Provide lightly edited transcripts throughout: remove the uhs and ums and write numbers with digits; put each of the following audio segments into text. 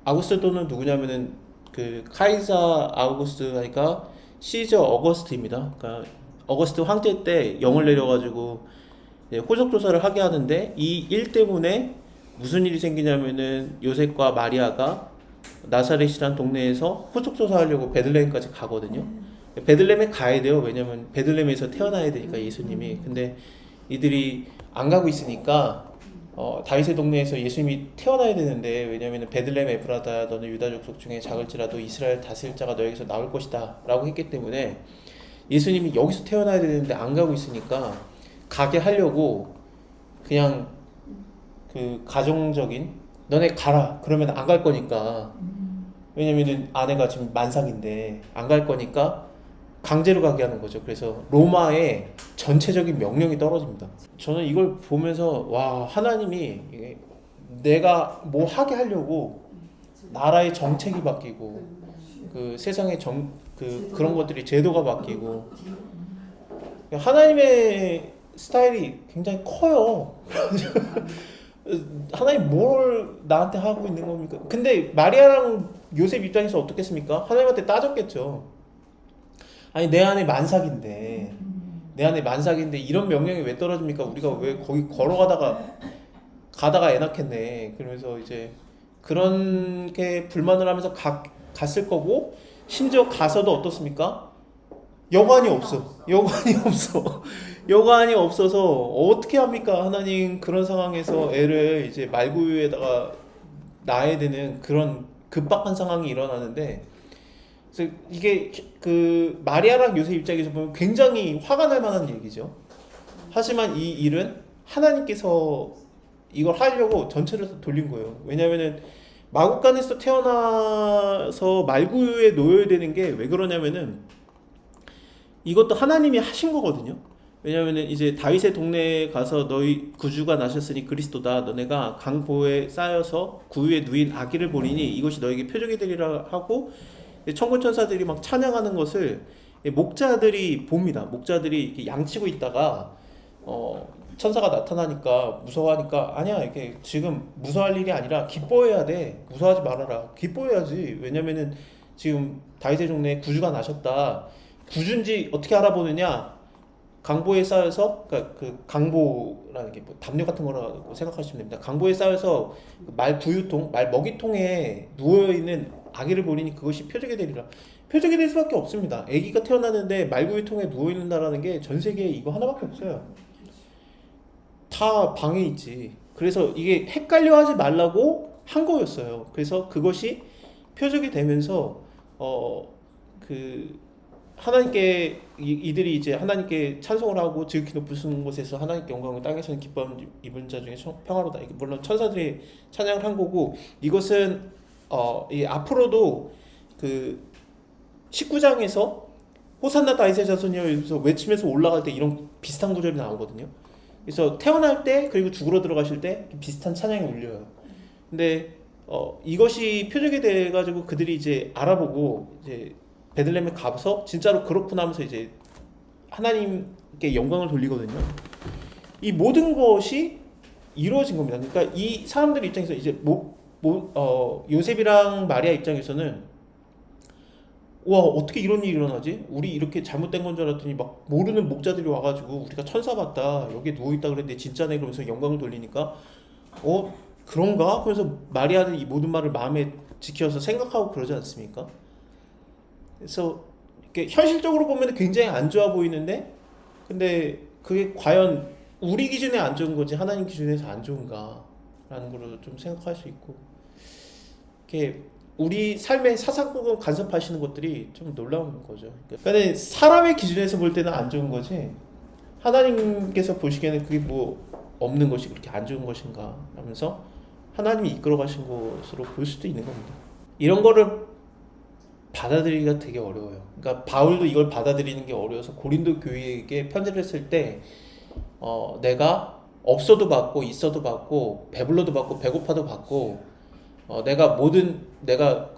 아우구스토는 누구냐면은 그 카이사 아우구스트가 시저 어거스트입니다. 그러니까 어거스트 황제 때 영을 내려가지고 이제 호적 조사를 하게 하는데 이 일 때문에 무슨 일이 생기냐면은 요셉과 마리아가 나사렛이란 동네에서 호적 조사하려고 베들레헴까지 가거든요. 베들레헴에 가야 돼요. 왜냐면 베들레헴에서 태어나야 되니까 예수님이. 근데 이들이 안 가고 있으니까 다윗의 동네에서 예수님이 태어나야 되는데, 왜냐면 베들레헴 에프라다 너는 유다 족속 중에 작을지라도 이스라엘 다스릴 자가 너에게서 나올 것이다 라고 했기 때문에 예수님이 여기서 태어나야 되는데 안 가고 있으니까 가게 하려고 그냥 그 가정적인, 너네 가라 그러면 안 갈 거니까, 왜냐면은 아내가 지금 만삭인데 안 갈 거니까 강제로 가게 하는 거죠. 그래서 로마의 전체적인 명령이 떨어집니다. 저는 이걸 보면서 와, 하나님이 이게 내가 뭐 하게 하려고 나라의 정책이 바뀌고 그 세상의 그런 것들이 제도가 바뀌고 하나님의 스타일이 굉장히 커요. 하나님 뭘 나한테 하고 있는 겁니까? 근데 마리아랑 요셉 입장에서 어떻겠습니까? 하나님한테 따졌겠죠. 아니 내 안에 만삭인데 이런 명령이 왜 떨어집니까? 우리가 왜 거기 가다가 애 낳겠네. 그러면서 이제 그런 게 불만을 하면서 갔을 거고, 심지어 가서도 어떻습니까? 여관이 없어. 여관이 없어. 여관이 없어서 어떻게 합니까? 하나님, 그런 상황에서 애를 이제 말구유에다가 낳아야 되는 그런 급박한 상황이 일어나는데, 그래서 이게 그 마리아랑 요셉 입장에서 보면 굉장히 화가 날 만한 얘기죠. 하지만 이 일은 하나님께서 이걸 하려고 전체를 다 돌린 거예요. 왜냐면은 마국간에서 태어나서 말구유에 놓여야 되는 게 왜 그러냐면은 이것도 하나님이 하신 거거든요. 왜냐면은 이제 다윗의 동네에 가서 너희 구주가 나셨으니 그리스도다. 너네가 강보에 쌓여서 구유에 누인 아기를 보리니 이것이 너에게 표적이 되리라 하고, 천군 천사들이 막 찬양하는 것을 목자들이 봅니다. 목자들이 이렇게 양치고 있다가 천사가 나타나니까 무서워하니까, 아니야, 이게 지금 무서워할 일이 아니라 기뻐해야 돼. 무서워하지 말아라. 기뻐해야지. 왜냐면은 지금 다윗의 종래에 구주가 나셨다. 구주인지 어떻게 알아보느냐? 강보에 쌓여서, 그러니까 그 강보라는 게 뭐 담요 같은 거라고 생각하시면 됩니다. 강보에 쌓여서 말 부유통, 말 먹이통에 누워 있는 아기를 보리니 그것이 표적이 되리라. 표적이 될 수밖에 없습니다. 아기가 태어났는데 말구유통에 누워 있는다라는 게 전 세계에 이거 하나밖에 없어요. 다 방에 있지. 그래서 이게 헷갈려 하지 말라고 한 거였어요. 그래서 그것이 표적이 되면서 그 하나님께 이들이 이제 하나님께 찬송을 하고 지극히 높으신 곳에서 하나님께 영광을, 땅에서는 기쁨 입은 자 중에 평화로다. 이게 물론 천사들이 찬양을 한 거고, 이것은 이 앞으로도 그 19장에서 호산나 다윗의 자손이여 이러면서 외치면서 올라갈 때 이런 비슷한 구절이 나오거든요. 그래서 태어날 때 그리고 죽으러 들어가실 때 비슷한 찬양이 울려요. 근데 이것이 표적이 돼가지고 그들이 이제 알아보고 이제 베들레헴에 가서 진짜로 그렇구나 하면서 이제 하나님께 영광을 돌리거든요. 이 모든 것이 이루어진 겁니다. 그러니까 이 사람들 입장에서 이제 요셉이랑 마리아 입장에서는 와, 어떻게 이런 일이 일어나지? 우리 이렇게 잘못된 건 줄 알았더니 막 모르는 목자들이 와가지고 우리가 천사 봤다, 여기에 누워있다 그랬는데 진짜네, 그러면서 영광을 돌리니까 그런가? 그래서 마리아는 이 모든 말을 마음에 지켜서 생각하고 그러지 않습니까? 그래서 이렇게 현실적으로 보면 굉장히 안 좋아 보이는데, 근데 그게 과연 우리 기준에 안 좋은 거지 하나님 기준에서 안 좋은가 라는 걸로 좀 생각할 수 있고, 이렇게 우리 삶의 사사건건 간섭하시는 것들이 좀 놀라운 거죠. 그러니까 사람의 기준에서 볼 때는 안 좋은 거지 하나님께서 보시기에는 그게 뭐 없는 것이 그렇게 안 좋은 것인가 하면서 하나님이 이끌어 가신 것으로 볼 수도 있는 겁니다. 이런 거를 받아들이기가 되게 어려워요. 그러니까 바울도 이걸 받아들이는 게 어려워서 고린도 교회에게 편지를 쓸 때 내가 없어도 받고 있어도 받고 배불러도 받고 배고파도 받고 내가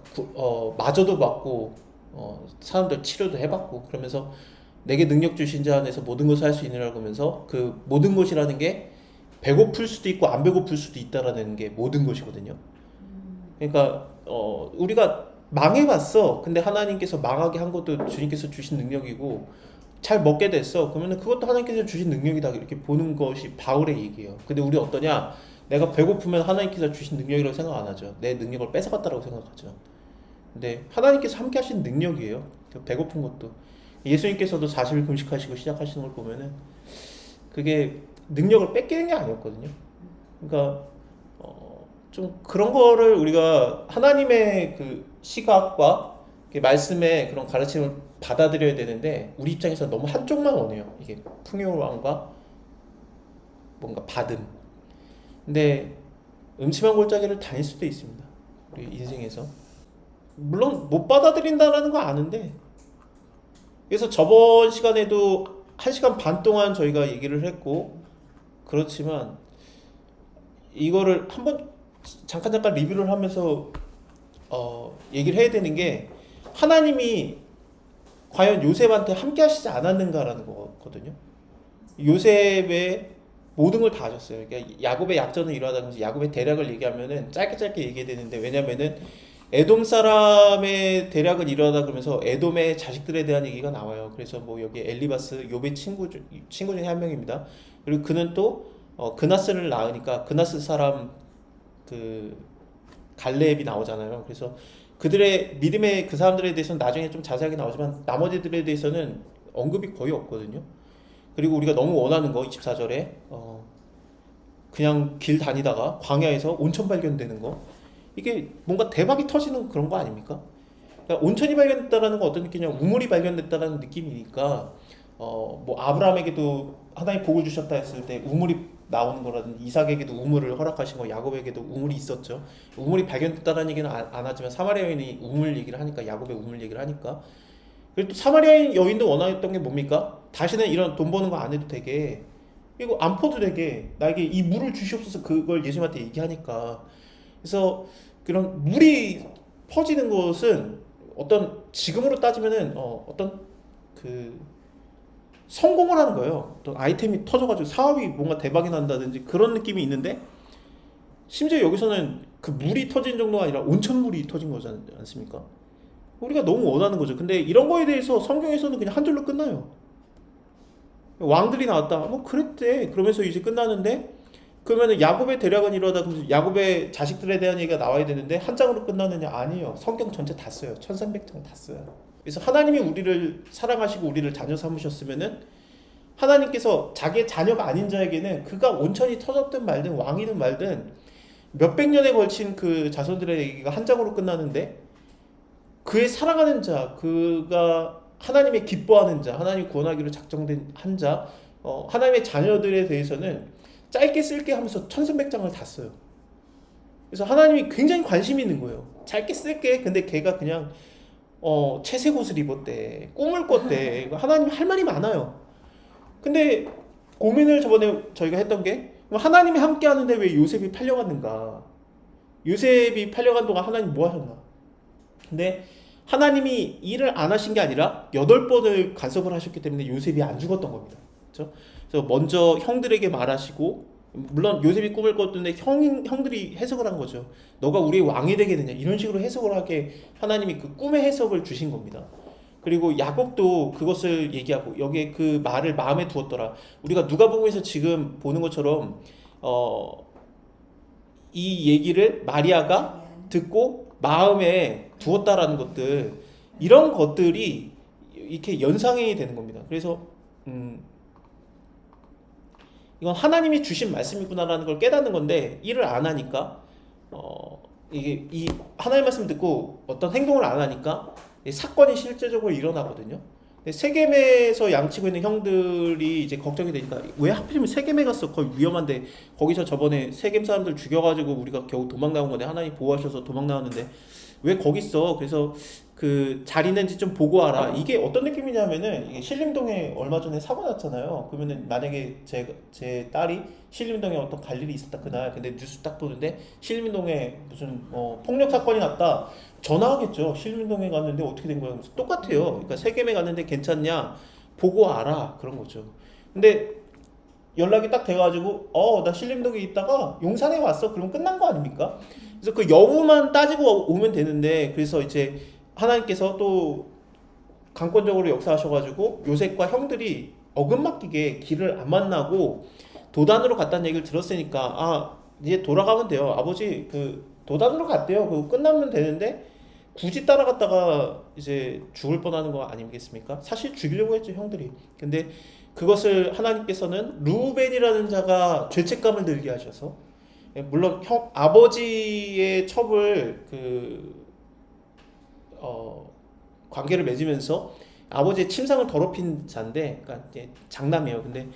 마저도 받고 사람들 치료도 해봤고, 그러면서 내게 능력 주신 자 안에서 모든 것을 할 수 있느라고 하면서 그 모든 것이라는 게 배고플 수도 있고 안 배고플 수도 있다라는 게 모든 것이거든요. 그러니까 우리가 망해봤어. 근데 하나님께서 망하게 한 것도 주님께서 주신 능력이고 잘 먹게 됐어. 그러면은 그것도 하나님께서 주신 능력이다. 이렇게 보는 것이 바울의 얘기예요. 근데 우리 어떠냐? 내가 배고프면 하나님께서 주신 능력이라고 생각 안 하죠. 내 능력을 뺏어갔다라고 생각하죠. 근데 하나님께서 함께 하신 능력이에요. 그 배고픈 것도. 예수님께서도 40일 금식하시고 시작하시는 걸 보면은 그게 능력을 뺏기는 게 아니었거든요. 그러니까 좀 그런 거를 우리가 하나님의 그 시각과 말씀의 그런 가르침을 받아들여야 되는데 우리 입장에서 너무 한쪽만 원해요. 이게 풍요로움과 뭔가 받음. 근데 음침한 골짜기를 다닐 수도 있습니다. 우리 인생에서. 물론 못 받아들인다라는 거 아는데 그래서 저번 시간에도 1시간 반 동안 저희가 얘기를 했고 그렇지만 이거를 한번 잠깐 리뷰를 하면서 얘기를 해야 되는 게 하나님이 과연 요셉한테 함께 하시지 않았는가라는 거거든요. 요셉의 모든 걸 다 하셨어요. 그러니까 야곱의 약전을 이루어가면서 야곱의 대략을 얘기하면은 짧게 얘기해야 되는데 왜냐면은 에돔 사람의 대략을 이루어다 그러면서 에돔의 자식들에 대한 얘기가 나와요. 그래서 뭐 여기 엘리바스 욥의 친구 중에 한 명입니다. 그리고 그는 또 그나스를 낳으니까 그나스 사람 그 갈렙이 나오잖아요. 그래서 그들의 믿음의 그 사람들에 대해서는 나중에 좀 자세하게 나오지만 나머지들에 대해서는 언급이 거의 없거든요. 그리고 우리가 너무 원하는 거 24절에 그냥 길 다니다가 광야에서 온천 발견되는 거 이게 뭔가 대박이 터지는 그런 거 아닙니까? 그러니까 온천이 발견됐다라는 건 어떤 느낌이냐면 우물이 발견됐다라는 느낌이니까 뭐 아브라함에게도 하나님 복을 주셨다 했을 때 우물이 나오는 거라든지 이삭에게도 우물을 허락하신 거 야곱에게도 우물이 있었죠. 우물이 발견됐다라는 얘기는 안 하지만 사마리아 여인이 우물 얘기를 하니까 야곱의 우물 얘기를 하니까 그리고 또 사마리아 여인도 원하였던 게 뭡니까? 다시는 이런 돈 버는 거 안 해도 되게 이거 안 퍼도 되게 나에게 이 물을 주시옵소서 그걸 예수님한테 얘기하니까 그래서 그런 물이 퍼지는 것은 어떤 지금으로 따지면은 어떤 그 성공을 하는 거예요. 어떤 아이템이 터져가지고 사업이 뭔가 대박이 난다든지 그런 느낌이 있는데 심지어 여기서는 그 물이 터진 정도가 아니라 온천물이 터진 거지 않습니까? 우리가 너무 원하는 거죠. 근데 이런 거에 대해서 성경에서는 그냥 한 줄로 끝나요. 왕들이 나왔다. 뭐 그랬대. 그러면서 이제 끝나는데 그러면은 야곱의 대략은 이러다 그러면 야곱의 자식들에 대한 얘기가 나와야 되는데 한 장으로 끝나느냐? 아니에요. 성경 전체 다 써요. 1300장 다 써요. 그래서 하나님이 우리를 사랑하시고 우리를 자녀 삼으셨으면은 하나님께서 자기의 자녀가 아닌 자에게는 그가 온천이 터졌든 말든 왕이든 말든 몇백 년에 걸친 그 자손들의 얘기가 한 장으로 끝나는데 그의 사랑하는 자, 그가 하나님의 기뻐하는 자, 하나님 구원하기로 작정된 한 자, 하나님의 자녀들에 대해서는 짧게 쓸게 하면서 1300장을 다 써요. 그래서 하나님이 굉장히 관심이 있는 거예요. 짧게 쓸게. 근데 걔가 그냥 채색 옷을 입었대. 꿈을 꿨대. 하나님 할 말이 많아요. 근데 고민을 저번에 저희가 했던 게 하나님이 함께 하는데 왜 요셉이 팔려갔는가? 요셉이 팔려간 동안 하나님 뭐 하셨나? 근데 하나님이 일을 안 하신 게 아니라 8번을 간섭을 하셨기 때문에 요셉이 안 죽었던 겁니다. 그렇죠? 그래서 먼저 형들에게 말하시고 물론 요셉이 꿈을 꿨는데 형들이 해석을 한 거죠. 너가 우리의 왕이 되겠느냐 이런 식으로 해석을 하게 하나님이 그 꿈의 해석을 주신 겁니다. 그리고 야곱도 그것을 얘기하고 여기에 그 말을 마음에 두었더라. 우리가 누가복음에서 지금 보는 것처럼 이 얘기를 마리아가 듣고 마음에 두었다라는 것들 이런 것들이 이렇게 연상이 되는 겁니다. 그래서 이건 하나님이 주신 말씀이구나라는 걸 깨닫는 건데 일을 안 하니까 이게 이 하나님 말씀 듣고 어떤 행동을 안 하니까 사건이 실제적으로 일어나거든요. 세겜에서 양치고 있는 형들이 이제 걱정이 되니까 왜 하필이면 세겜에 갔어? 거의 위험한데 거기서 저번에 세겜 사람들 죽여가지고 우리가 겨우 도망 나온 건데 하나님 보호하셔서 도망 나왔는데 왜 거기 있어? 그래서 그 잘 있는지 좀 보고 와라. 이게 어떤 느낌이냐면은 이게 신림동에 얼마 전에 사고 났잖아요. 그러면은 만약에 제 딸이 신림동에 어떤 갈 일이 있었다 그날 근데 뉴스 딱 보는데 신림동에 무슨 폭력 사건이 났다. 전화하겠죠. 신림동에 갔는데 어떻게 된 거야? 똑같아요. 그러니까 세겜에 갔는데 괜찮냐? 보고 와라. 그런 거죠. 근데 연락이 딱 돼가지고 나 신림동에 있다가 용산에 왔어. 그럼 끝난 거 아닙니까? 그래서 그 여부만 따지고 오면 되는데, 그래서 이제 하나님께서 또 강권적으로 역사하셔가지고 요셉과 형들이 어긋맞기게 길을 안 만나고 도단으로 갔다는 얘기를 들었으니까, 아 이제 돌아가면 돼요. 아버지 그 도단으로 갔대요. 그거 끝나면 되는데 굳이 따라갔다가 이제 죽을 뻔하는 거 아니겠습니까? 사실 죽이려고 했죠, 형들이. 근데 그것을 하나님께서는 루벤이라는 자가 죄책감을 들게 하셔서, 물론 형 아버지의 첩을 관계를 맺으면서 아버지의 침상을 더럽힌 자인데, 그러니까 이제 장남이에요. 근데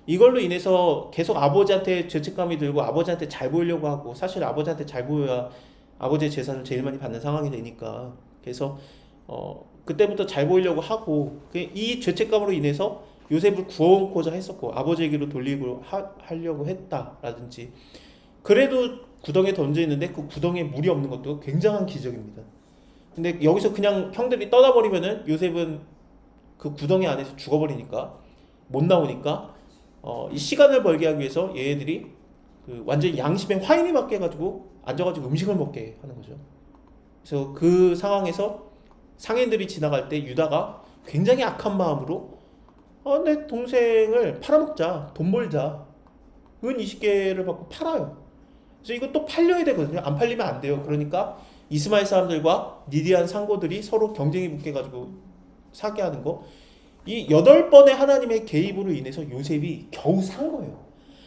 이걸로 인해서 계속 아버지한테 죄책감이 들고 아버지한테 잘 보이려고 하고, 사실 아버지한테 잘 보여야 아버지의 재산을 제일 많이 받는 상황이 되니까, 그래서 그때부터 잘 보이려고 하고, 이 죄책감으로 인해서 요셉을 구원코자 했었고 아버지에게로 돌리고 하려고 했다라든지, 그래도 구덩이에 던져 있는데 그 구덩이에 물이 없는 것도 굉장한 기적입니다. 근데 여기서 그냥 형들이 떠나버리면은 요셉은 그 구덩이 안에서 죽어버리니까, 못 나오니까 이 시간을 벌게 하기 위해서 얘네들이 그 완전히 양심에 화인이 맞게 해가지고 앉아가지고 음식을 먹게 하는 거죠. 그래서 그 상황에서 상인들이 지나갈 때 유다가 굉장히 악한 마음으로 내 동생을 팔아먹자, 돈 벌자, 은 20개를 받고 팔아요. 그래서 이것도 팔려야 되거든요. 안 팔리면 안 돼요. 그러니까 이스마엘 사람들과 미디안 상고들이 서로 경쟁이 붙게 가지고 사게 하는 거, 이 8번의 하나님의 개입으로 인해서 요셉이 겨우 산 거예요.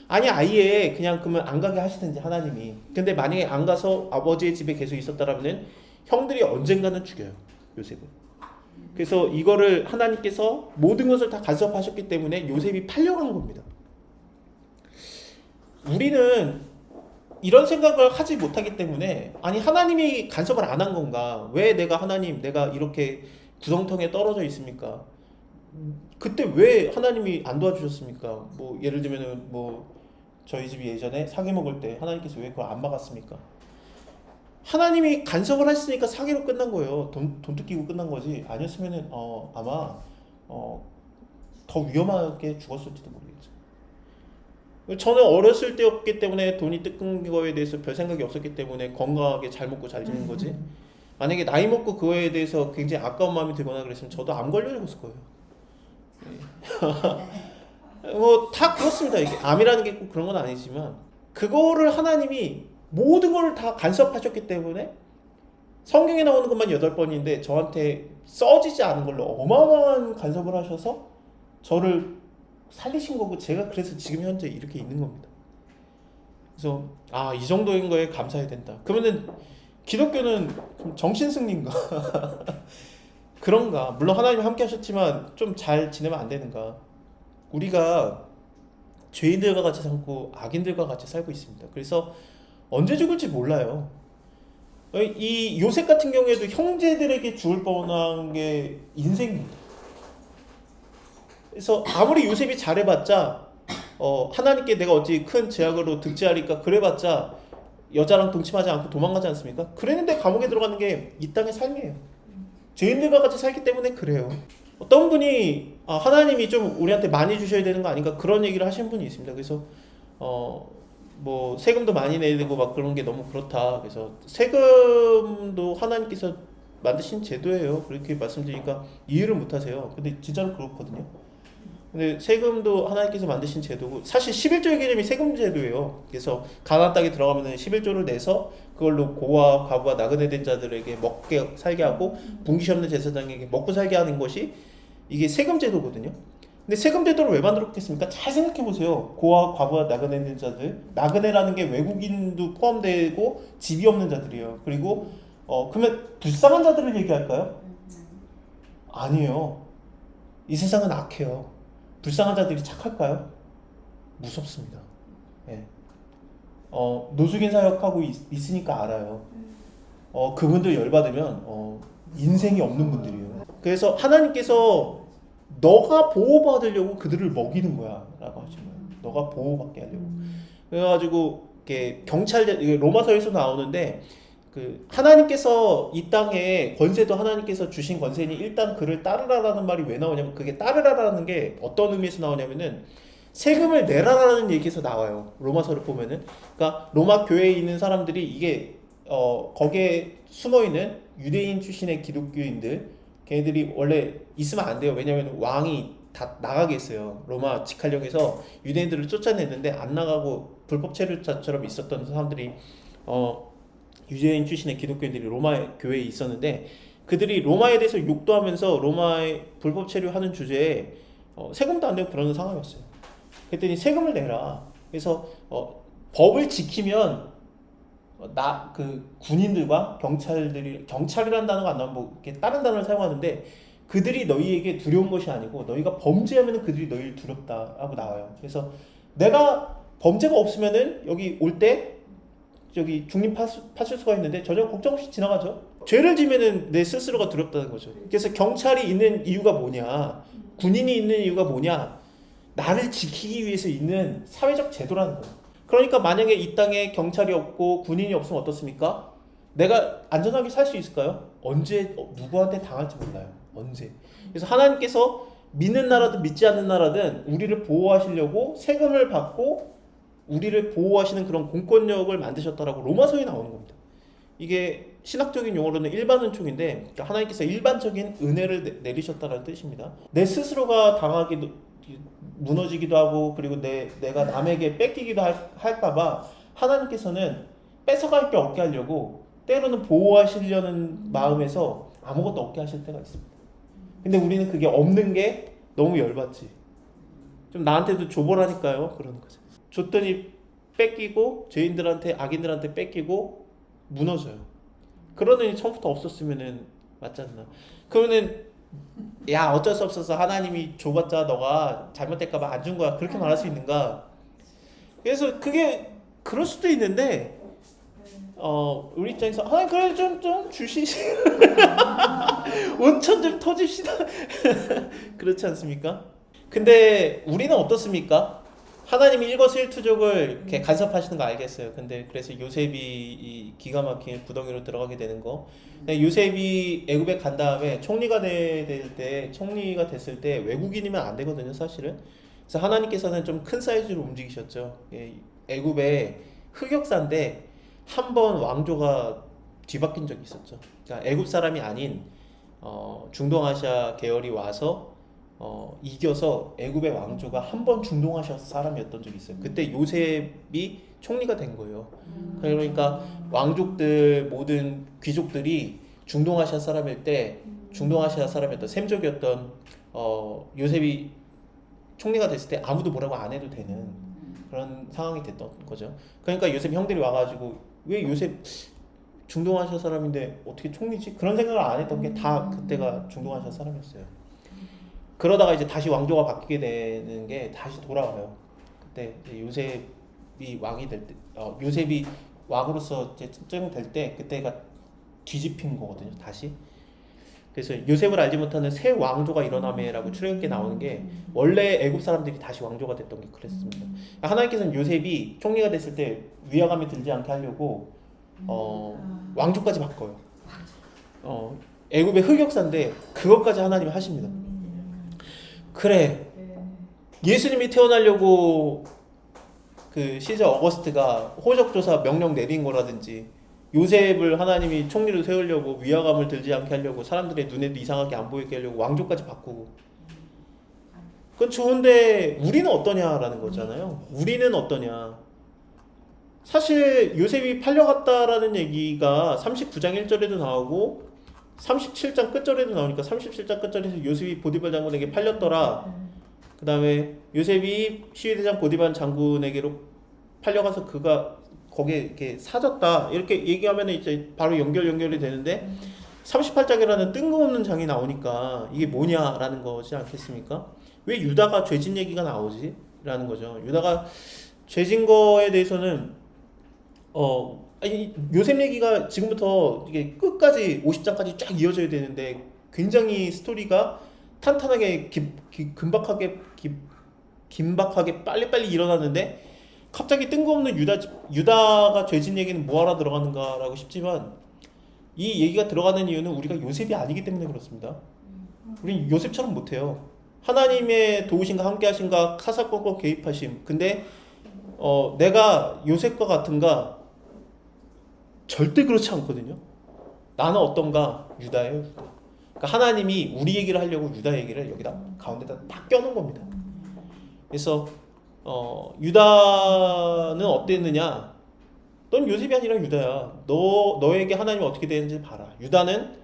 아니 아예 그냥 그러면 안 가게 하시든지 하나님이. 근데 만약에 안 가서 아버지의 집에 계속 있었다라면 형들이 언젠가는 죽여요, 요셉을. 그래서 이거를 하나님께서 모든 것을 다 간섭하셨기 때문에 요셉이 팔려간 겁니다. 우리는 이런 생각을 하지 못하기 때문에, 아니 하나님이 간섭을 안 한 건가? 왜 내가 이렇게 구렁텅이에 떨어져 있습니까? 그때 왜 하나님이 안 도와주셨습니까? 뭐 예를 들면은 뭐 저희 집이 예전에 사기 먹을 때 하나님께서 왜 그걸 안 막았습니까? 하나님이 간섭을 했으니까 사기로 끝난 거예요. 돈 뜯기고 끝난 거지. 아니었으면은 아마 더 위험하게 죽었을지도 모르겠죠. 저는 어렸을 때였기 때문에 돈이 뜯긴 거에 대해서 별 생각이 없었기 때문에 건강하게 잘 먹고 잘 지는 거지. 만약에 나이 먹고 그거에 대해서 굉장히 아까운 마음이 들거나 그랬으면 저도 암 걸려 죽었을 거예요. 뭐 다 그렇습니다. 이게 암이라는 게 꼭 그런 건 아니지만, 그거를 하나님이 모든 걸 다 간섭하셨기 때문에 성경에 나오는 것만 8번인데 저한테 써지지 않은 걸로 어마어마한 간섭을 하셔서 저를 살리신 거고, 제가 그래서 지금 현재 이렇게 있는 겁니다. 그래서 이 정도인 거에 감사해야 된다. 그러면은 기독교는 정신승리인가? 그런가? 물론 하나님이 함께 하셨지만 좀 잘 지내면 안 되는가? 우리가 죄인들과 같이 살고 악인들과 같이 살고 있습니다. 그래서 언제 죽을지 몰라요. 이 요셉 같은 경우에도 형제들에게 죽을 뻔한 게 인생입니다. 그래서 아무리 요셉이 잘해봤자 하나님께 내가 어찌 큰 제약으로 득제하리까 그래봤자 여자랑 동침하지 않고 도망가지 않습니까? 그랬는데 감옥에 들어가는 게 이 땅의 삶이에요. 죄인들과 같이 살기 때문에 그래요. 어떤 분이 하나님이 좀 우리한테 많이 주셔야 되는 거 아닌가, 그런 얘기를 하신 분이 있습니다. 그래서 뭐 세금도 많이 내야 되고 막 그런 게 너무 그렇다. 그래서 세금도 하나님께서 만드신 제도예요. 그렇게 말씀드리니까 이해를 못 하세요. 근데 진짜로 그렇거든요. 근데 세금도 하나님께서 만드신 제도고, 사실 11조의 개념이 세금 제도예요. 그래서 가나안 땅에 들어가면 11조를 내서 그걸로 고아, 과부와 나그네 된 자들에게 먹게 살게 하고 분깃이 없는 제사장에게 먹고 살게 하는 것이 이게 세금 제도거든요. 근데 세금 제도를 왜 만들었겠습니까? 잘 생각해 보세요. 고아, 과부와 나그네 된 자들, 나그네라는 게 외국인도 포함되고 집이 없는 자들이에요. 그리고 그러면 불쌍한 자들을 얘기할까요? 아니에요. 이 세상은 악해요. 불쌍한 자들이 착할까요? 무섭습니다. 예. 노숙인 사역하고 있으니까 알아요. 그분들 열받으면 인생이 없는 분들이에요. 그래서 하나님께서 너가 보호받으려고 그들을 먹이는 거야 라고 하시는 거예요. 너가 보호받게 하려고. 그래가지고 이렇게 로마서에서 나오는데, 그 하나님께서 이 땅에 권세도 하나님께서 주신 권세니 일단 그를 따르라라는 말이 왜 나오냐면, 그게 따르라라는 게 어떤 의미에서 나오냐면은 세금을 내라라는 얘기에서 나와요. 로마서를 보면은. 그러니까 로마 교회에 있는 사람들이 이게 거기에 숨어 있는 유대인 출신의 기독교인들, 걔네들이 원래 있으면 안 돼요. 왜냐하면 왕이 다 나가게 했어요. 로마 직할령에서 유대인들을 쫓아냈는데 안 나가고 불법 체류자처럼 있었던 사람들이 유대인 출신의 기독교인들이 로마 교회에 있었는데, 그들이 로마에 대해서 욕도 하면서 로마에 불법 체류하는 주제에 세금도 안 내고 그러는 상황이었어요. 그랬더니 세금을 내라. 그래서 법을 지키면 그 군인들과 경찰이라는 단어가 안 나오면 뭐 이렇게 다른 단어를 사용하는데, 그들이 너희에게 두려운 것이 아니고 너희가 범죄하면 그들이 너희를 두렵다 하고 나와요. 그래서 내가 범죄가 없으면은 여기 올 때 저기 중립 파출소가 있는데 전혀 걱정 없이 지나가죠. 죄를 지면은 내 스스로가 두렵다는 거죠. 그래서 경찰이 있는 이유가 뭐냐, 군인이 있는 이유가 뭐냐, 나를 지키기 위해서 있는 사회적 제도라는 거예요. 그러니까 만약에 이 땅에 경찰이 없고 군인이 없으면 어떻습니까? 내가 안전하게 살 수 있을까요? 언제 누구한테 당할지 몰라요. 언제. 그래서 하나님께서 믿는 나라든 믿지 않는 나라든 우리를 보호하시려고 세금을 받고 우리를 보호하시는 그런 공권력을 만드셨다라고 로마서에 나오는 겁니다. 이게 신학적인 용어로는 일반 은총인데, 그러니까 하나님께서 일반적인 은혜를 내리셨다는 뜻입니다. 내 스스로가 당하기도, 무너지기도 하고, 그리고 내가 남에게 뺏기기도 할까봐 하나님께서는 뺏어갈 게 없게 하려고 때로는 보호하시려는 마음에서 아무것도 없게 하실 때가 있습니다. 근데 우리는 그게 없는 게 너무 열받지. 좀 나한테도 줘보라니까요. 그러는 거죠. 줬더니 뺏기고, 죄인들한테, 악인들한테 뺏기고 무너져요. 그러더니 처음부터 없었으면은 맞지 않나. 그러면은 야 어쩔 수 없어서 하나님이 줘봤자 너가 잘못될까봐 안 준 거야, 그렇게 말할 수 있는가. 그래서 그게 그럴 수도 있는데 우리 입장에서 하나님 그래 좀 주시지 온천 좀 터집시다 그렇지 않습니까? 근데 우리는 어떻습니까? 하나님이 일거수일투족을 이렇게 간섭하시는 거 알겠어요. 근데 그래서 요셉이 이 기가 막힌 구덩이로 들어가게 되는 거. 요셉이 애굽에 간 다음에 총리가 됐을 때 외국인이면 안 되거든요, 사실은. 그래서 하나님께서는 좀 큰 사이즈로 움직이셨죠. 애굽의 흑역사인데 한 번 왕조가 뒤바뀐 적이 있었죠. 그러니까 애굽 사람이 아닌 중동아시아 계열이 와서 이겨서 애굽의 왕조가 한 번 중동아시아 사람이었던 적이 있어요. 그때 요셉이 총리가 된 거예요. 그러니까 왕족들, 모든 귀족들이 중동아시아 사람일 때, 중동아시아 사람이었던 셈족이었던 요셉이 총리가 됐을 때 아무도 뭐라고 안 해도 되는 그런 상황이 됐던 거죠. 그러니까 요셉 형들이 와가지고 왜 요셉 중동아시아 사람인데 어떻게 총리지? 그런 생각을 안 했던 게 다 그때가 중동아시아 사람이었어요. 그러다가 이제 다시 왕조가 바뀌게 되는 게 다시 돌아와요. 그때 요셉이 왕이 될 때, 요셉이 왕으로서 이제 될 때, 그때가 뒤집힌 거거든요. 다시. 그래서 요셉을 알지 못하는 새 왕조가 일어나매라고 출애굽기에 나오는 게, 원래 애굽 사람들이 다시 왕조가 됐던 게 그랬습니다. 하나님께서는 요셉이 총리가 됐을 때 위화감이 들지 않게 하려고 왕조까지 바꿔요. 애굽의 흑역사인데 그것까지 하나님이 하십니다. 그래, 예수님이 태어나려고 그 시저 어거스트가 호적조사 명령 내린 거라든지, 요셉을 하나님이 총리로 세우려고 위화감을 들지 않게 하려고, 사람들의 눈에도 이상하게 안 보이게 하려고 왕조까지 바꾸고, 그건 좋은데 우리는 어떠냐라는 거잖아요. 우리는 어떠냐. 사실 요셉이 팔려갔다라는 얘기가 39장 1절에도 나오고 37장 끝절에도 나오니까, 37장 끝절에서 요셉이 보디발 장군에게 팔렸더라. 그 다음에 요셉이 시위대장 보디발 장군에게로 팔려가서 그가 거기에 이렇게 사졌다, 이렇게 얘기하면 이제 바로 연결이 되는데, 38장이라는 뜬금없는 장이 나오니까 이게 뭐냐라는 거지 않겠습니까? 왜 유다가 죄진 얘기가 나오지? 라는 거죠. 유다가 죄진 거에 대해서는 요셉 얘기가 지금부터 이게 끝까지 50장까지 쫙 이어져야 되는데, 굉장히 스토리가 탄탄하게 긴박하게 빨리빨리 일어나는데, 갑자기 뜬금없는 유다가 죄진 얘기는 뭐하러 들어가는가라고 싶지만, 이 얘기가 들어가는 이유는 우리가 요셉이 아니기 때문에 그렇습니다. 우린 요셉처럼 못해요. 하나님의 도우심과 함께 하심과 사사건건 개입하심. 근데 내가 요셉과 같은가? 절대 그렇지 않거든요. 나는 어떤가? 유다예요. 유다. 그러니까 하나님이 우리 얘기를 하려고 유다 얘기를 여기다 가운데다 딱 껴놓은 겁니다. 그래서 유다는 어땠느냐? 넌 요셉이 아니라 유다야. 너에게 하나님이 어떻게 되는지 봐라. 유다는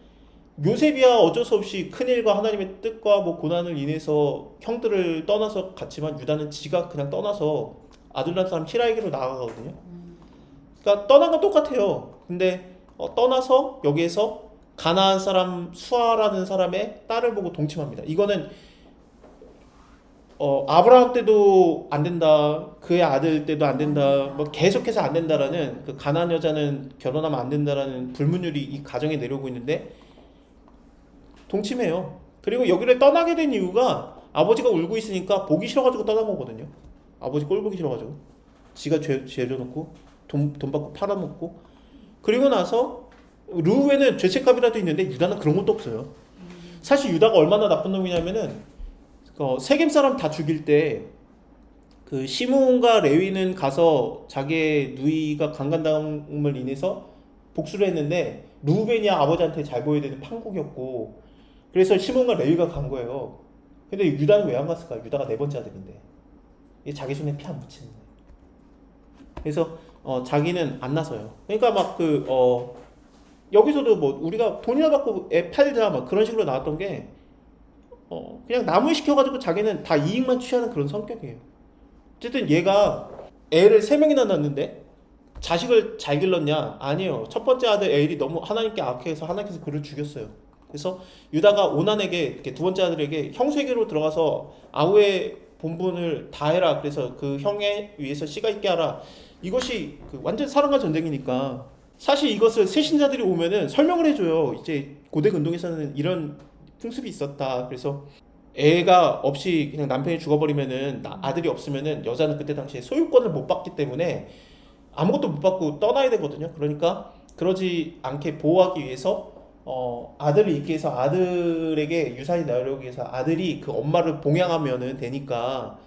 요셉이야 어쩔 수 없이 큰일과 하나님의 뜻과 뭐 고난을 인해서 형들을 떠나서 갔지만 유다는 지가 그냥 떠나서 아둘람 사람 히라에게로 나아가거든요. 그러니까 떠난 건 똑같아요. 근데 떠나서 여기에서 가나안 사람 수아라는 사람의 딸을 보고 동침합니다. 이거는 아브라함 때도 안 된다, 그의 아들 때도 안 된다, 뭐 계속해서 안 된다라는 그 가나안 여자는 결혼하면 안 된다라는 불문율이 이 가정에 내려오고 있는데 동침해요. 그리고 여기를 떠나게 된 이유가 아버지가 울고 있으니까 보기 싫어가지고 떠난 거거든요. 아버지 꼴 보기 싫어가지고 지가 죄져놓고 돈 받고 팔아먹고 그리고 나서 르우벤은 죄책감이라도 있는데 유다는 그런 것도 없어요. 사실 유다가 얼마나 나쁜 놈이냐면은 세겜 사람 다 죽일 때 그 시므온과 레위는 가서 자기의 누이가 강간당함을 인해서 복수를 했는데 르우벤이야 아버지한테 잘 보여야 되는 판국이었고 그래서 시므온과 레위가 간 거예요. 근데 유다는 왜 안 갔을까? 유다가 네 번째 아들인데 자기 손에 피 안 묻히는 거예요. 그래서 자기는 안 나서요. 그러니까 막 여기서도 뭐 우리가 돈이나 받고 애 팔자 막 그런 식으로 나왔던 게 그냥 남을 시켜가지고 자기는 다 이익만 취하는 그런 성격이에요. 어쨌든 얘가 애를 3명이나 낳았는데 자식을 잘 길렀냐? 아니에요. 첫 번째 아들 엘이 너무 하나님께 악해서 하나님께서 그를 죽였어요. 그래서 유다가 오난에게 이렇게 두 번째 아들에게 형수에게로 들어가서 아우의 본분을 다 해라. 그래서 그 형에 위해서 씨가 있게 하라. 이것이 완전 사랑과 전쟁이니까 사실 이것을 세신자들이 오면은 설명을 해줘요. 이제 고대 근동에서는 이런 풍습이 있었다. 그래서 애가 없이 그냥 남편이 죽어버리면은 아들이 없으면은 여자는 그때 당시에 소유권을 못 받기 때문에 아무것도 못 받고 떠나야 되거든요. 그러니까 그러지 않게 보호하기 위해서 아들을 있게 해서 아들에게 유산이 나오기 위해서 아들이 그 엄마를 봉양하면은 되니까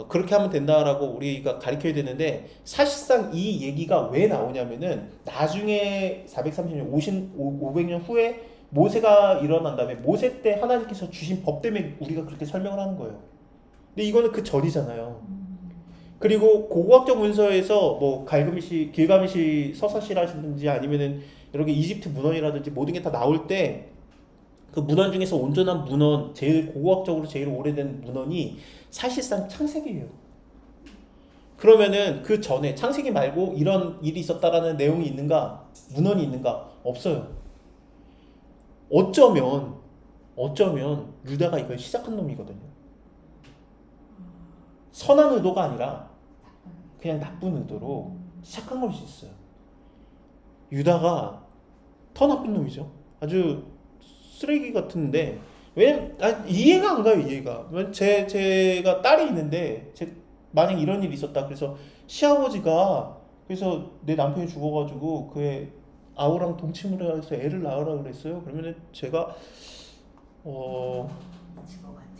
그렇게 하면 된다라고 우리가 가르쳐야 되는데 사실상 이 얘기가 왜 나오냐면은 나중에 430년 500년 후에 모세가 일어난 다음에 모세 때 하나님께서 주신 법 때문에 우리가 그렇게 설명을 하는 거예요. 근데 이거는 그 전이잖아요. 그리고 고고학적 문서에서 뭐 길가메시 서사시라든지 아니면은 여러 개 이집트 문헌이라든지 모든 게 다 나올 때 그 문헌 중에서 온전한 문헌, 제일 고고학적으로 제일 오래된 문헌이 사실상 창세기예요. 그러면은 그 전에 창세기 말고 이런 일이 있었다라는 내용이 있는가? 문헌이 있는가? 없어요. 어쩌면 유다가 이걸 시작한 놈이거든요. 선한 의도가 아니라 그냥 나쁜 의도로 시작한 걸 수 있어요. 유다가 더 나쁜 놈이죠. 아주 쓰레기 같은데 왜냐면 이해가 안 가요. 이해가. 제가 딸이 있는데 만약 이런 일이 있었다. 그래서 시아버지가 그래서 내 남편이 죽어가지고 그의 아우랑 동침을 해서 애를 낳으라 그랬어요. 그러면은 제가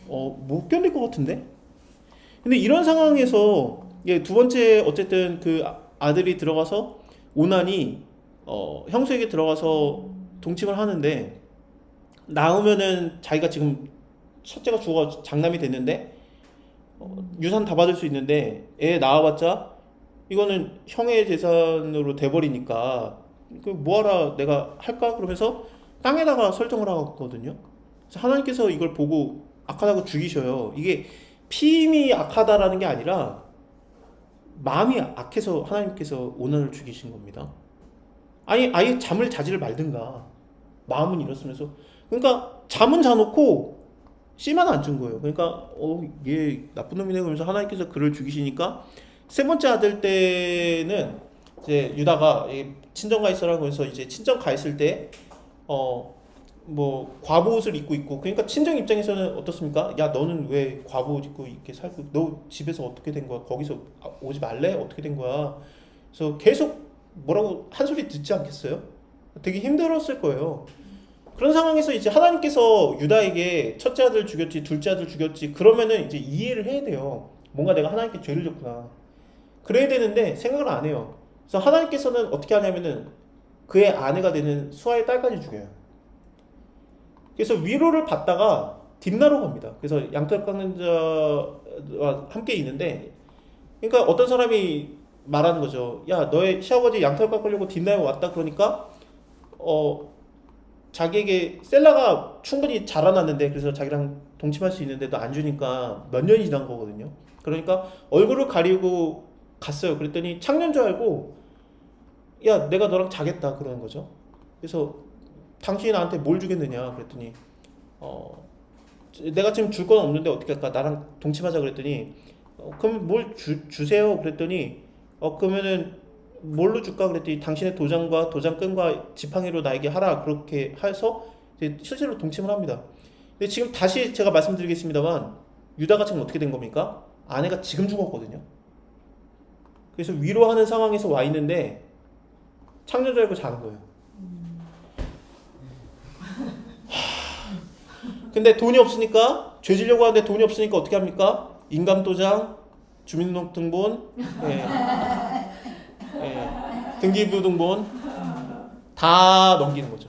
못 견딜 것 같은데. 근데 이런 상황에서 두 번째 어쨌든 그 아들이 들어가서 오난이 형수에게 들어가서 동침을 하는데 낳으면은 자기가 지금 첫째가 죽어 장남이 됐는데 유산 다 받을 수 있는데 애 낳아봤자 이거는 형의 재산으로 돼버리니까 그 뭐하라 내가 할까 그러면서 땅에다가 설정을 하거든요. 그래서 하나님께서 이걸 보고 악하다고 죽이셔요. 이게 피임이 악하다라는 게 아니라 마음이 악해서 하나님께서 오난을 죽이신 겁니다. 아예 잠을 자지를 말든가 마음은 이렇으면서 그러니까 잠은 자놓고 씨만 안 준 거예요. 그러니까 얘 나쁜 놈이네 그러면서 하나님께서 그를 죽이시니까 세 번째 아들 때는 이제 유다가 친정 가 있어라 그래서 이제 친정 가 있을 때 뭐 과부 옷을 입고 있고 그러니까 친정 입장에서는 어떻습니까? 야 너는 왜 과부 옷 입고 이렇게 살고 너 집에서 어떻게 된 거야? 거기서 오지 말래? 어떻게 된 거야? 그래서 계속 뭐라고 한 소리 듣지 않겠어요? 되게 힘들었을 거예요. 그런 상황에서 이제 하나님께서 유다에게 첫째 아들 죽였지, 둘째 아들 죽였지, 그러면은 이제 이해를 해야 돼요. 뭔가 내가 하나님께 죄를 졌구나. 그래야 되는데 생각을 안 해요. 그래서 하나님께서는 어떻게 하냐면은 그의 아내가 되는 수아의 딸까지 죽여요. 그래서 위로를 받다가 딥나로 갑니다. 그래서 양털 깎는 자와 함께 있는데, 그러니까 어떤 사람이 말하는 거죠. 야, 너의 시아버지 양털 깎으려고 딥나에 왔다. 그러니까 자기에게 셀라가 충분히 자라났는데, 그래서 자기랑 동침할 수 있는데도 안 주니까 몇 년이 지난 거거든요. 그러니까 얼굴을 가리고 갔어요. 그랬더니 창녀인 줄 알고, 야, 내가 너랑 자겠다 그러는 거죠. 그래서 당신이 나한테 뭘 주겠느냐 그랬더니, 내가 지금 줄 건 없는데 어떻게 할까? 나랑 동침하자 그랬더니, 그럼 뭘 주세요 그랬더니, 그러면은 뭘로 줄까 그랬더니, 당신의 도장과 도장끈과 지팡이로 나에게 하라, 그렇게 해서 이제 실제로 동침을 합니다. 근데 지금 다시 제가 말씀드리겠습니다만, 유다가 지금 어떻게 된 겁니까? 아내가 지금 죽었거든요. 그래서 위로하는 상황에서 와 있는데 창녀 줄 알고 자는 거예요. 근데 돈이 없으니까, 죄 지려고 하는데 돈이 없으니까 어떻게 합니까? 인감도장, 주민등록등본, 등기부등본 다 넘기는 거죠.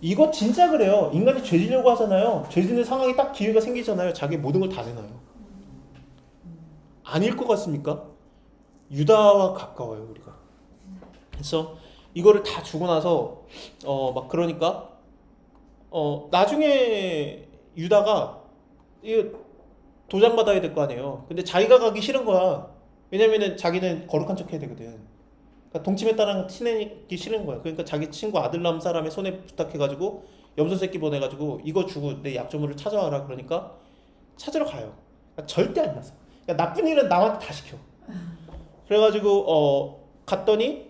이거 진짜 그래요. 인간이 죄 지려고 하잖아요. 죄 짓는 상황이 딱 기회가 생기잖아요. 자기 모든 걸 다 내놔요. 아닐 것 같습니까? 유다와 가까워요, 우리가. 그래서 이거를 다 주고 나서 막 그러니까 나중에 유다가 이 도장 받아야 될 거 아니에요. 근데 자기가 가기 싫은 거야. 왜냐면은 자기는 거룩한 척 해야 되거든. 그러니까 동침했다는 거 티내기 싫은 거야. 그러니까 자기 친구 아들남 사람의 손에 부탁해가지고 염소 새끼 보내가지고 이거 주고 내 약조물을 찾아와라. 그러니까 찾으러 가요. 그러니까 절대 안 났어. 그러니까 나쁜 일은 남한테 다 시켜. 그래가지고 갔더니,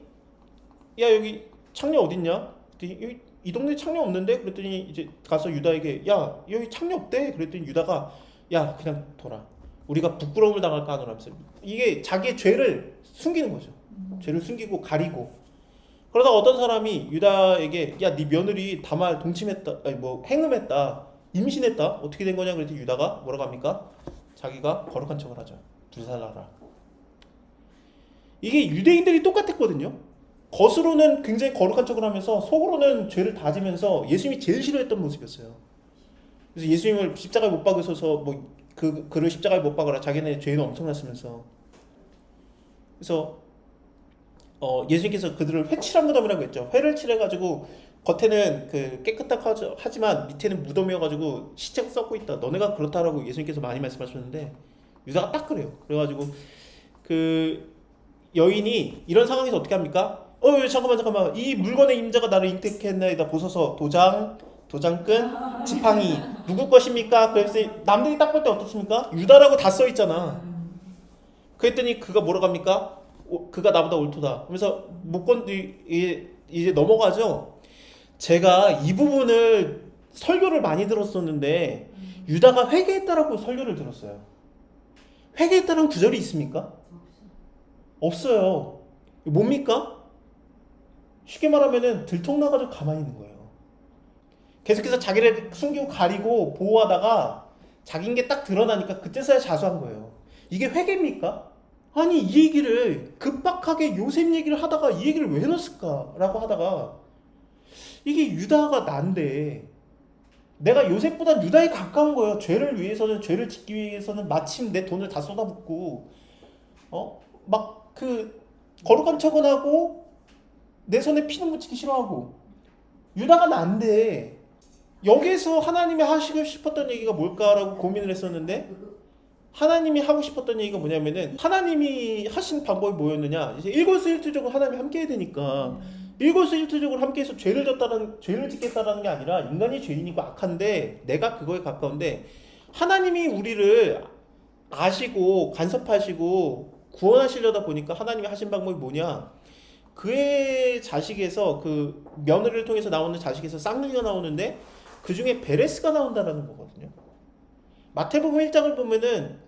야, 여기 창녀 어딨냐? 그랬더니 이 동네 창녀 없는데? 그랬더니 이제 가서 유다에게, 야, 여기 창녀 없대. 그랬더니 유다가, 야, 그냥 둬라. 우리가 부끄러움을 당할까 하노라면서. 이게 자기의 죄를 숨기는 거죠. 죄를 숨기고 가리고. 그러다 어떤 사람이 유다에게, 야, 네 며느리 다말 동침했다, 아니 뭐 행음했다, 임신했다, 어떻게 된 거냐 그랬더니 유다가 뭐라고 합니까? 자기가 거룩한 척을 하죠. 불살라라. 이게 유대인들이 똑같았거든요. 겉으로는 굉장히 거룩한 척을 하면서 속으로는 죄를 다지면서 예수님이 제일 싫어했던 모습이었어요. 그래서 예수님을 십자가에 못 박으셔서 뭐 그를 십자가에 못 박으라, 자기네 죄는 엄청났으면서. 그래서 예수님께서 그들을 회칠한 무덤이라고 했죠. 회를 칠해가지고 겉에는 그 깨끗하고 하지만 밑에는 무덤이어가지고 시체가 썩고 있다. 너네가 그렇다라고 예수님께서 많이 말씀하셨는데, 유다가 딱 그래요. 그래가지고 그 여인이 이런 상황에서 어떻게 합니까? 잠깐만, 이 물건의 임자가 나를 잉태했나이다. 보소서, 도장끈, 지팡이 누구 것입니까? 그래서 남들이 딱 볼 때 어떻습니까? 유다라고 다 써 있잖아. 그랬더니 그가 뭐라고 합니까? 그가 나보다 옳도다. 그래서 이제 넘어가죠. 제가 이 부분을 설교를 많이 들었었는데 유다가 회개했다라고 설교를 들었어요. 회개했다는 구절이 있습니까? 없어요. 뭡니까? 쉽게 말하면은 들통나가지고 가만히 있는 거예요. 계속해서 자기를 숨기고 가리고 보호하다가 자기인 게 딱 드러나니까 그때서야 자수한 거예요. 이게 회개입니까? 아니, 이 얘기를 급박하게 요셉 얘기를 하다가 이 얘기를 왜 넣었을까라고 하다가, 이게 유다가 난데 내가 요셉보다 유다에 가까운 거예요. 죄를 위해서는, 죄를 짓기 위해서는 마침 내 돈을 다 쏟아붓고 막 그 거룩한 척은 하고 내 손에 피는 묻히기 싫어하고, 유다가 난데 여기에서 하나님이 하시고 싶었던 얘기가 뭘까라고 고민을 했었는데, 하나님이 하고 싶었던 얘기가 뭐냐면은, 하나님이 하신 방법이 뭐였느냐, 이제 일거수일투족으로 하나님이 함께 해야 되니까 일거수일투족으로 함께해서 죄를 짓겠다라는 게 아니라, 인간이 죄인이고 악한데 내가 그거에 가까운데 하나님이 우리를 아시고 간섭하시고 구원하시려다 보니까 하나님이 하신 방법이 뭐냐, 그의 자식에서, 그 며느리를 통해서 나오는 자식에서 쌍둥이가 나오는데 그 중에 베레스가 나온다라는 거거든요. 마태복음 1장을 보면은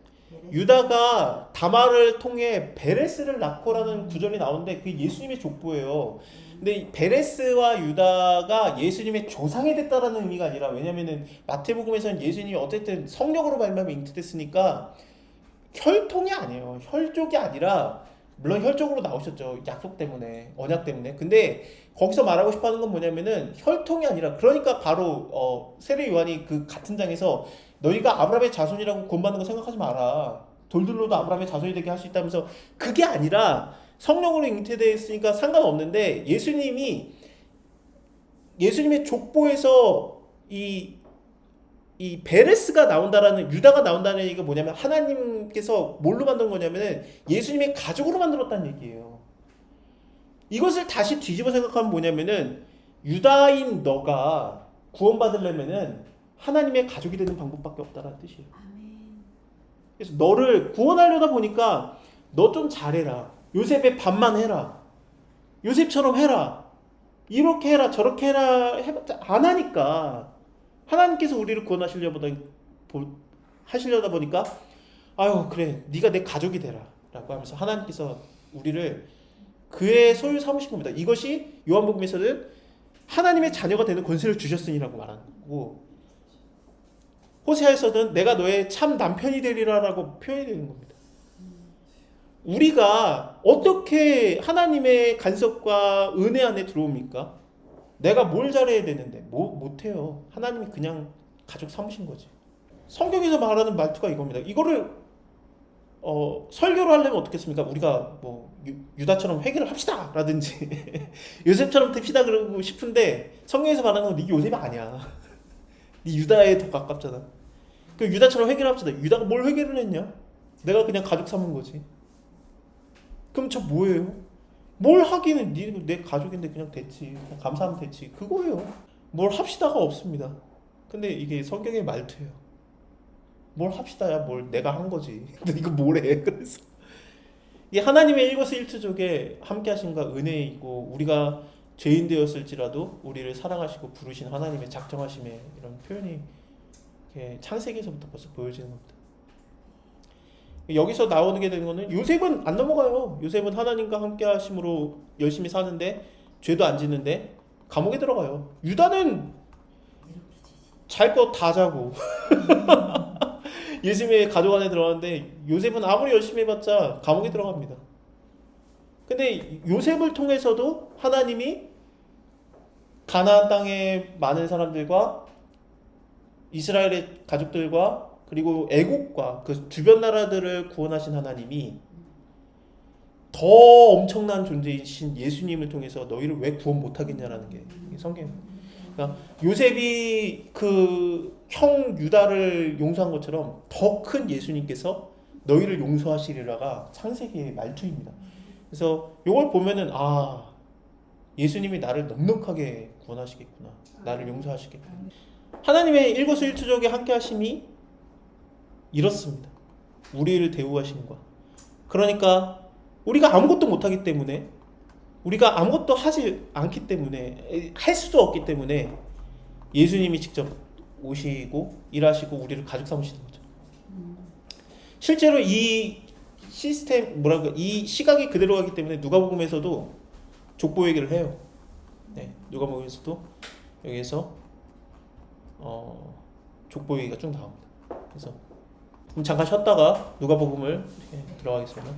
유다가 다말을 통해 베레스를 낳고라는 구절이 나오는데 그게 예수님의 족보예요. 근데 베레스와 유다가 예수님의 조상이 됐다라는 의미가 아니라, 왜냐면은 마태복음에서는 예수님이 어쨌든 성령으로 말미암아 잉태됐으니까 혈통이 아니에요. 혈족이 아니라 물론 혈족으로 나오셨죠. 약속 때문에, 언약 때문에. 근데 거기서 말하고 싶어하는 건 뭐냐면은 혈통이 아니라, 그러니까 바로 세례 요한이 그 같은 장에서 너희가 아브라함의 자손이라고 구원받는 거 생각하지 마라. 돌들로도 아브라함의 자손이 되게 할 수 있다면서, 그게 아니라 성령으로 잉태되었으니까 상관없는데, 예수님의 족보에서 이 베레스가 나온다라는, 유다가 나온다는 얘기가 뭐냐면, 하나님께서 뭘로 만든 거냐면은 예수님의 가족으로 만들었다는 얘기예요. 이것을 다시 뒤집어 생각하면 뭐냐면은, 유다인 너가 구원받으려면은 하나님의 가족이 되는 방법밖에 없다라는 뜻이에요. 그래서 너를 구원하려다 보니까 너 좀 잘해라. 요셉의 반만 해라. 요셉처럼 해라. 이렇게 해라 저렇게 해라 해봤자 안 하니까, 하나님께서 우리를 하시려다 보니까, 아유 그래 네가 내 가족이 되라 라고 하면서 하나님께서 우리를 그의 소유 삼으신 겁니다. 이것이 요한복음에서는 하나님의 자녀가 되는 권세를 주셨으니라고 말하는 거고, 호세아에서는 내가 너의 참 남편이 되리라 라고 표현이 되는 겁니다. 우리가 어떻게 하나님의 간섭과 은혜 안에 들어옵니까? 내가 뭘 잘해야 되는데 못해요. 하나님이 그냥 가족 삼으신 거지. 성경에서 말하는 말투가 이겁니다. 이거를 설교를 하려면 어떻겠습니까? 우리가 뭐 유다처럼 회개를 합시다 라든지 요셉처럼 됩시다 그러고 싶은데, 성경에서 말하는 건 네 요셉이 아니야. 네 유다에 더 가깝잖아. 그 유다처럼 회개를 합시다. 유다가 뭘 회개를 했냐? 내가 그냥 가족 삼은 거지. 그럼 저 뭐예요? 뭘 하기는, 내 가족인데 그냥 됐지. 그냥 감사하면 됐지. 그거예요. 뭘 합시다가 없습니다. 근데 이게 성경의 말투예요. 뭘 합시다야, 뭘 내가 한 거지. 근데 이거 뭐래? 그래서 이 하나님의 일거수일투족에 함께하심과 은혜이고, 우리가 죄인 되었을지라도 우리를 사랑하시고 부르신 하나님의 작정하심의 이런 표현이 창세기에서부터 벌써 보여지는 겁니다. 여기서 나오게 되는 거는, 요셉은 안 넘어가요. 요셉은 하나님과 함께 하심으로 열심히 사는데 죄도 안 짓는데 감옥에 들어가요. 유다는 잘 거 다 자고 예수님의 가족 안에 들어가는데, 요셉은 아무리 열심히 해봤자 감옥에 들어갑니다. 근데 요셉을 통해서도 하나님이 가나안 땅의 많은 사람들과 이스라엘의 가족들과 그리고 애국과 그 주변 나라들을 구원하신 하나님이 더 엄청난 존재이신 예수님을 통해서 너희를 왜 구원 못하겠냐라는 게 성경입니다. 그러니까 요셉이 그 형 유다를 용서한 것처럼 더 큰 예수님께서 너희를 용서하시리라가 창세기의 말투입니다. 그래서 이걸 보면은, 예수님이 나를 넉넉하게 구원하시겠구나, 나를 용서하시겠구나. 하나님의 일거수일투족의 함께하심이 이렇습니다. 우리를 대우하심과, 그러니까 우리가 아무것도 못하기 때문에, 우리가 아무것도 하지 않기 때문에, 할 수도 없기 때문에 예수님이 직접 오시고 일하시고 우리를 가족 삼으시는 거죠. 실제로 이 시스템, 이 시각이 그대로 가기 때문에 누가복음에서도 족보 얘기를 해요. 네, 누가복음에서도 여기에서 족보 얘기가 쭉 나옵니다. 그래서 잠깐 쉬었다가 누가복음을 들어가겠습니다.